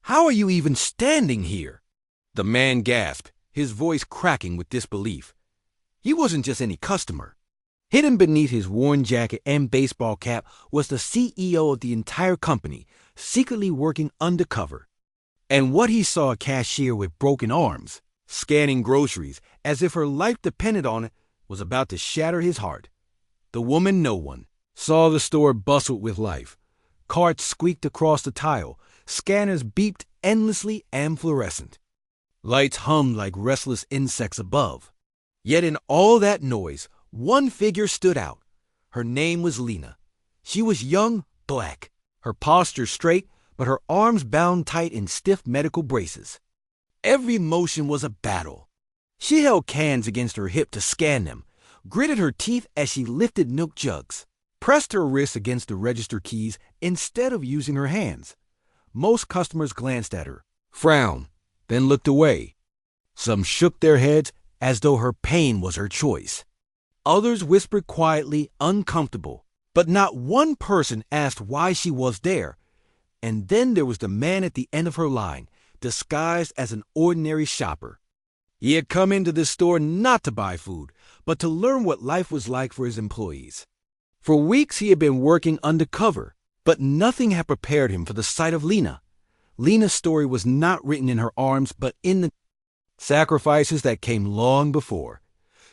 How are you even standing here?" The man gasped, his voice cracking with disbelief. He wasn't just any customer. Hidden beneath his worn jacket and baseball cap was the CEO of the entire company, secretly working undercover. And what he saw a cashier with broken arms, scanning groceries as if her life depended on it, was about to shatter his heart. The woman no one saw the store bustled with life. Carts squeaked across the tile, scanners beeped endlessly and fluorescent. Lights hummed like restless insects above. Yet in all that noise, one figure stood out. Her name was Lena. She was young, black, her posture straight, but her arms bound tight in stiff medical braces. Every motion was a battle. She held cans against her hip to scan them, gritted her teeth as she lifted milk jugs, pressed her wrists against the register keys instead of using her hands. Most customers glanced at her, frowned, then looked away. Some shook their heads as though her pain was her choice. Others whispered quietly, uncomfortable, but not one person asked why she was there. And then there was the man at the end of her line, disguised as an ordinary shopper. He had come into this store not to buy food, but to learn what life was like for his employees. For weeks he had been working undercover, but nothing had prepared him for the sight of Lena. Lena's story was not written in her arms, but in the sacrifices that came long before.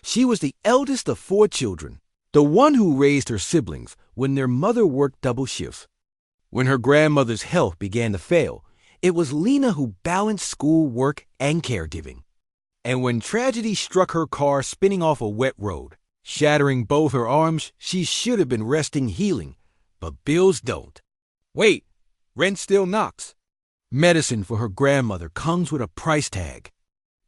She was the eldest of 4 children, the one who raised her siblings when their mother worked double shifts. When her grandmother's health began to fail, it was Lena who balanced school, work, and caregiving. And when tragedy struck her car spinning off a wet road, shattering both her arms, she should have been resting healing, but bills don't. Wait, rent still knocks. Medicine for her grandmother comes with a price tag.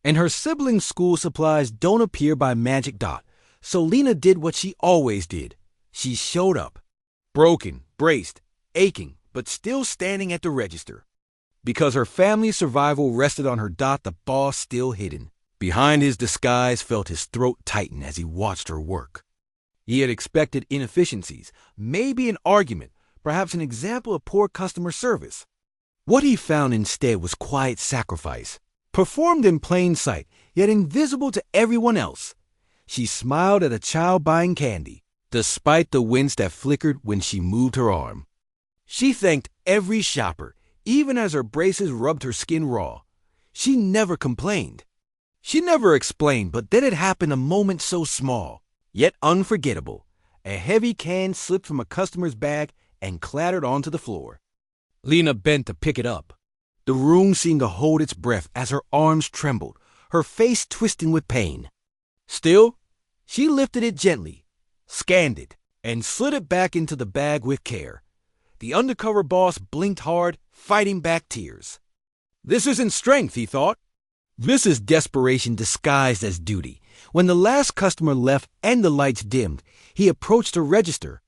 And her siblings' school supplies don't appear by magic dot, so Lena did what she always did. She showed up, broken, braced, aching, but still standing at the register. Because her family's survival rested on her dot, the boss still hidden. Behind his disguise felt his throat tighten as he watched her work. He had expected inefficiencies, maybe an argument, perhaps an example of poor customer service. What he found instead was quiet sacrifice, performed in plain sight, yet invisible to everyone else. She smiled at a child buying candy, despite the wince that flickered when she moved her arm. She thanked every shopper, even as her braces rubbed her skin raw. She never complained. She never explained, but then it happened a moment so small, yet unforgettable. A heavy can slipped from a customer's bag and clattered onto the floor. Lena bent to pick it up. The room seemed to hold its breath as her arms trembled, her face twisting with pain. Still, she lifted it gently, scanned it, and slid it back into the bag with care. The undercover boss blinked hard, fighting back tears. This isn't strength, he thought. This is desperation disguised as duty. When the last customer left and the lights dimmed, he approached the register.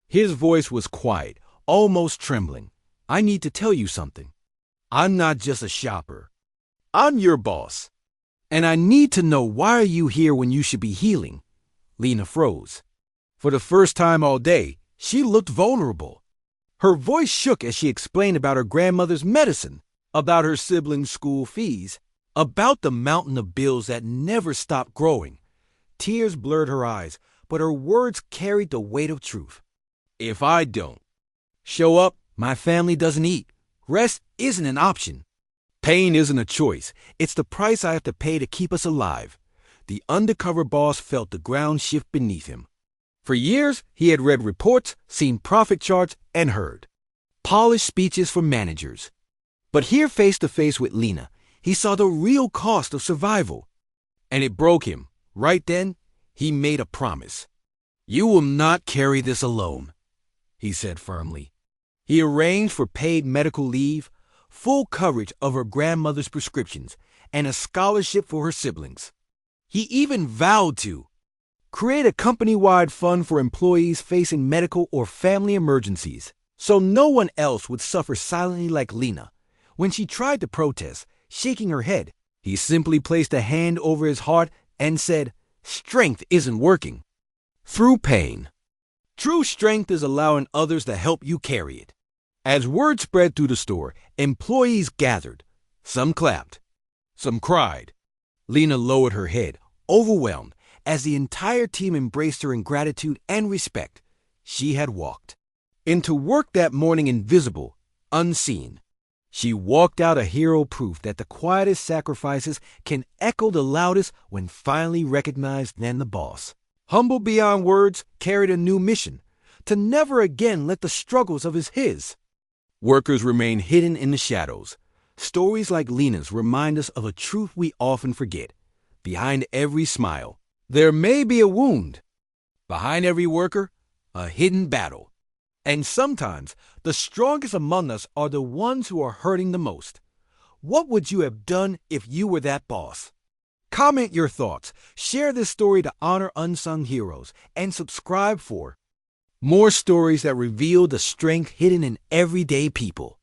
His voice was quiet, almost trembling. I need to tell you something. I'm not just a shopper. I'm your boss. And I need to know, why are you here when you should be healing? Lena froze. For the first time all day, she looked vulnerable. Her voice shook as she explained about her grandmother's medicine, about her siblings' school fees, about the mountain of bills that never stopped growing. Tears blurred her eyes, but her words carried the weight of truth. If I don't show up, my family doesn't eat. Rest isn't an option. Pain isn't a choice. It's the price I have to pay to keep us alive. The undercover boss felt the ground shift beneath him. For years, he had read reports, seen profit charts, and heard polished speeches from managers. But here, face to face with Lena, he saw the real cost of survival. And it broke him. Right then, he made a promise. You will not carry this alone, he said firmly. He arranged for paid medical leave, full coverage of her grandmother's prescriptions, and a scholarship for her siblings. He even vowed to create a company-wide fund for employees facing medical or family emergencies, so no one else would suffer silently like Lena. When she tried to protest, shaking her head, he simply placed a hand over his heart and said, "Strength isn't working." Through pain. True strength is allowing others to help you carry it. As word spread through the store, employees gathered. Some clapped. Some cried. Lena lowered her head, overwhelmed, as the entire team embraced her in gratitude and respect. She had walked into work that morning invisible, unseen. She walked out a hero, proof that the quietest sacrifices can echo the loudest when finally recognized and the boss. Humble beyond words, carried a new mission, to never again let the struggles of his. Workers remain hidden in the shadows. Stories like Lena's remind us of a truth we often forget. Behind every smile, there may be a wound. Behind every worker, a hidden battle. And sometimes, the strongest among us are the ones who are hurting the most. What would you have done if you were that boss? Comment your thoughts, share this story to honor unsung heroes, and subscribe for more stories that reveal the strength hidden in everyday people.